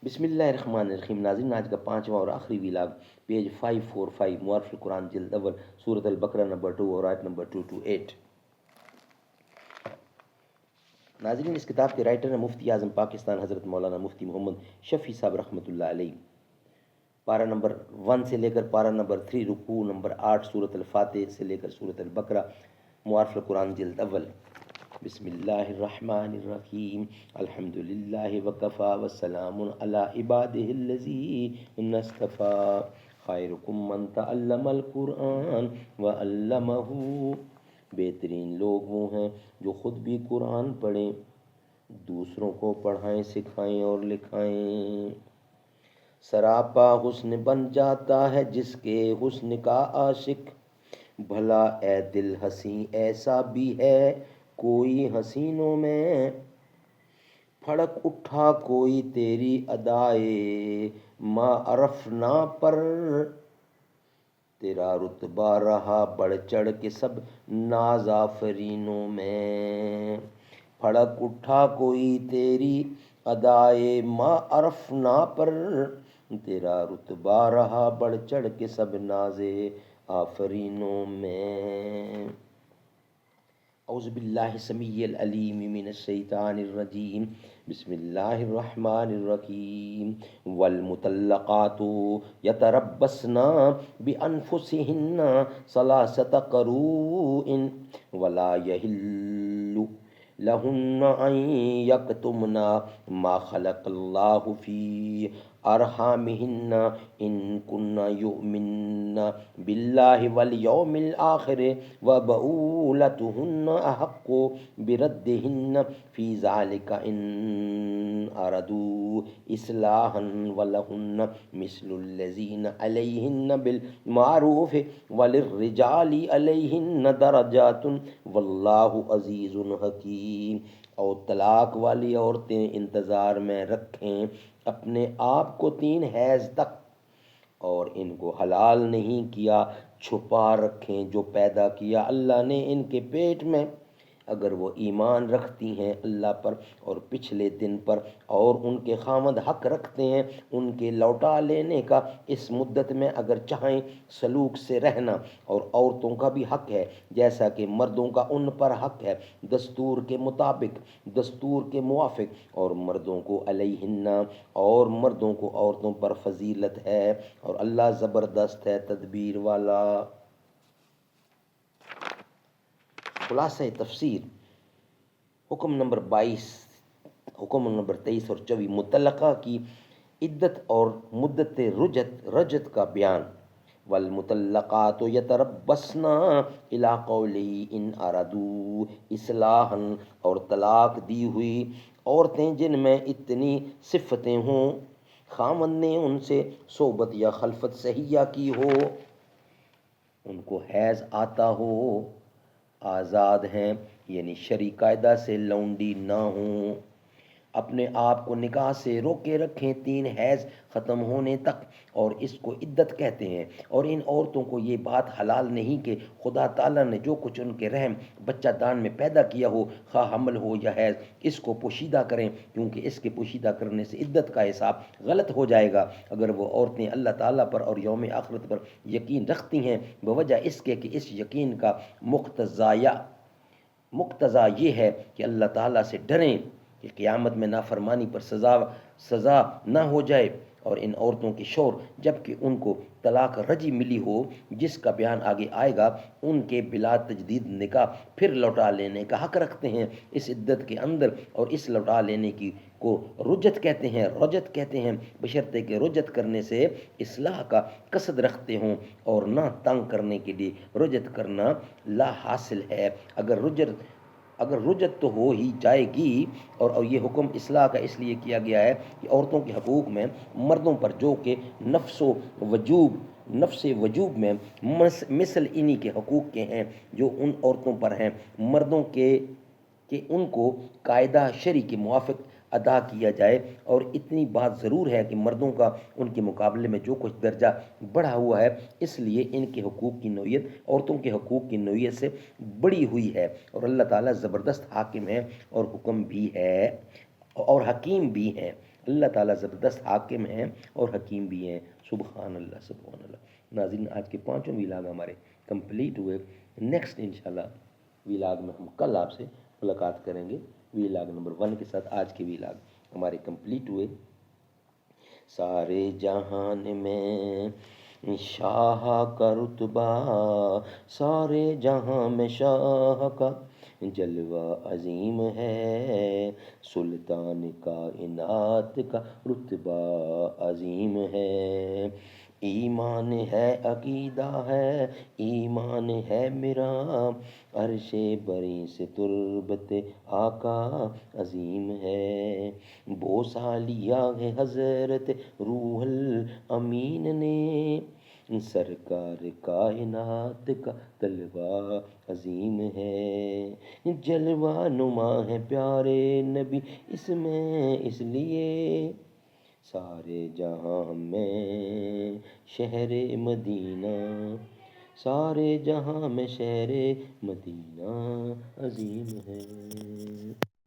بسم اللہ الرحمن الرحیم۔ ناظرین، آج کا پانچواں اور آخری ولاگ پیج 545 معارف القرآن جلد اول سورۃ البقرہ نمبر 2 اور آیت نمبر 228۔ ناظرین، اس کتاب کے رائٹر ہیں مفتی اعظم پاکستان حضرت مولانا مفتی محمد شفیع صاحب رحمۃ اللہ علیہ۔ پارہ نمبر 1 سے لے کر پارہ نمبر 3 رکوع نمبر 8 سورۃ الفاتح سے لے کر سورۃ البقرہ معارف القرآن جلد اول۔ بسم اللہ الرحمن الرحیم۔ الحمد للہ وکفی وسلام علی عبادہ الذین اصطفی خیرکم من تعلم القرآن وعلمہ۔ بہترین لوگ وہ ہیں جو خود بھی قرآن پڑھیں، دوسروں کو پڑھائیں، سکھائیں اور لکھائیں۔ سراپا حسن بن جاتا ہے جس کے حسن کا عاشق، بھلا اے دل حسین ایسا بھی ہے کوئی حسینوں میں۔ پھڑک اٹھا کوئی تیری ادائے ما عرفنا پر، تیرا رتبہ رہا بڑھ چڑھ کے سب ناز آفرینوں میں۔ پھڑک اٹھا کوئی تیری ادائے ما عرفنا پر، تیرا رتبہ رہا بڑھ چڑھ کے سب ناز آفرینوں میں۔ اعوذ باللہ السمیع العلیم من الشیطان الرجیم۔ بسم اللہ الرحمن الرحیم۔ والمطلقات یتربصن بانفسہن ثلاثۃ قروء ولا یحل لہن ان یکتمن ما خلق اللہ فی ارحامہن ان کن یؤمن باللہ والیوم الآخر وبعولتہن احق بردہن فی ذلک ان اردوا اصلاحا ولہن مثل الذین علیہن بالمعروف وللرجال علیہن درجات واللہ عزیز حکیم۔ اور طلاق والی عورتیں انتظار میں رکھیں اپنے آپ کو 3 حیض تک، اور ان کو حلال نہیں کیا چھپا رکھیں جو پیدا کیا اللہ نے ان کے پیٹ میں، اگر وہ ایمان رکھتی ہیں اللہ پر اور پچھلے دن پر، اور ان کے خامند حق رکھتے ہیں ان کے لوٹا لینے کا اس مدت میں اگر چاہیں سلوک سے رہنا۔ اور عورتوں کا بھی حق ہے جیسا کہ مردوں کا ان پر حق ہے، دستور کے مطابق، دستور کے موافق، اور مردوں کو علیہن، اور مردوں کو عورتوں پر فضیلت ہے، اور اللہ زبردست ہے تدبیر والا۔ خلاصہ تفسیر۔ حکم نمبر 22، حکم نمبر 23 اور 24 مطلقہ کی عدت اور مدت رجعت کا بیان۔ والمطلقات یتربصن الی قولہ ان اردوا اصلاحا، اور طلاق دی ہوئی عورتیں جن میں اتنی صفتیں ہوں، خامند نے ان سے صحبت یا خلفت صحیحہ کی ہو، ان کو حیض آتا ہو، آزاد ہیں یعنی شرعی قاعدہ سے لونڈی نہ ہوں، اپنے آپ کو نکاح سے روکے رکھیں 3 حیض ختم ہونے تک، اور اس کو عدت کہتے ہیں۔ اور ان عورتوں کو یہ بات حلال نہیں کہ خدا تعالیٰ نے جو کچھ ان کے رحم بچہ دان میں پیدا کیا ہو، خواہ حمل ہو یا حیض، اس کو پوشیدہ کریں، کیونکہ اس کے پوشیدہ کرنے سے عدت کا حساب غلط ہو جائے گا۔ اگر وہ عورتیں اللہ تعالیٰ پر اور یوم آخرت پر یقین رکھتی ہیں، بوجہ اس کے کہ اس یقین کا مقتضا یہ ہے کہ اللہ تعالیٰ سے ڈریں کہ قیامت میں نافرمانی پر سزا نہ ہو جائے۔ اور ان عورتوں کے شوہر جب کہ ان کو طلاق رجعی ملی ہو، جس کا بیان آگے آئے گا، ان کے بلا تجدید نکاح پھر لوٹا لینے کا حق رکھتے ہیں اس عدت کے اندر، اور اس لوٹا لینے کی کو رجعت کہتے ہیں، بشرطے کہ رجعت کرنے سے اصلاح کا قصد رکھتے ہوں اور نہ تنگ کرنے کے لیے رجعت کرنا لا حاصل ہے۔ اگر رجعت تو ہو ہی جائے گی، اور یہ حکم اصلاح کا اس لیے کیا گیا ہے کہ عورتوں کے حقوق میں مردوں پر جو کہ نفس وجوب میں مثل انہی کے حقوق کے ہیں جو ان عورتوں پر ہیں مردوں کے، کہ ان کو قاعدہ شرعی کے موافق ادا کیا جائے۔ اور اتنی بات ضرور ہے کہ مردوں کا ان کے مقابلے میں جو کچھ درجہ بڑھا ہوا ہے، اس لیے ان کے حقوق کی نوعیت عورتوں کے حقوق کی نوعیت سے بڑی ہوئی ہے، اور اللہ تعالیٰ زبردست حاکم ہے اور حکم بھی ہے اور حکیم بھی ہے۔ اللہ تعالیٰ زبردست حاکم ہیں اور حکیم بھی ہیں، سبحان اللہ سبحان اللہ۔ ناظرین، آج کے پانچوں ویلاگ ہمارے کمپلیٹ ہوئے۔ نیکسٹ انشاءاللہ ویلاگ میں ہم کل آپ سے ملاقات کریں گے ویلاگ نمبر 1 کے ساتھ۔ آج کے ویلاگ ہمارے کمپلیٹ ہوئے۔ سارے جہان میں شاہ کا رتبہ، سارے جہاں میں شاہ کا جلوہ عظیم ہے، سلطان کائنات کا رتبہ عظیم ہے۔ ایمان ہے عقیدہ ہے، ایمان ہے میرا، عرش بری سے تربت آقا عظیم ہے۔ بوسہ لیا ہے حضرت روح الامین نے، سرکار کائنات کا جلوہ عظیم ہے۔ جلوہ نما ہے پیارے نبی اس میں اس لیے، سارے جہاں میں شہر مدینہ، سارے جہاں میں شہر مدینہ عظیم ہے۔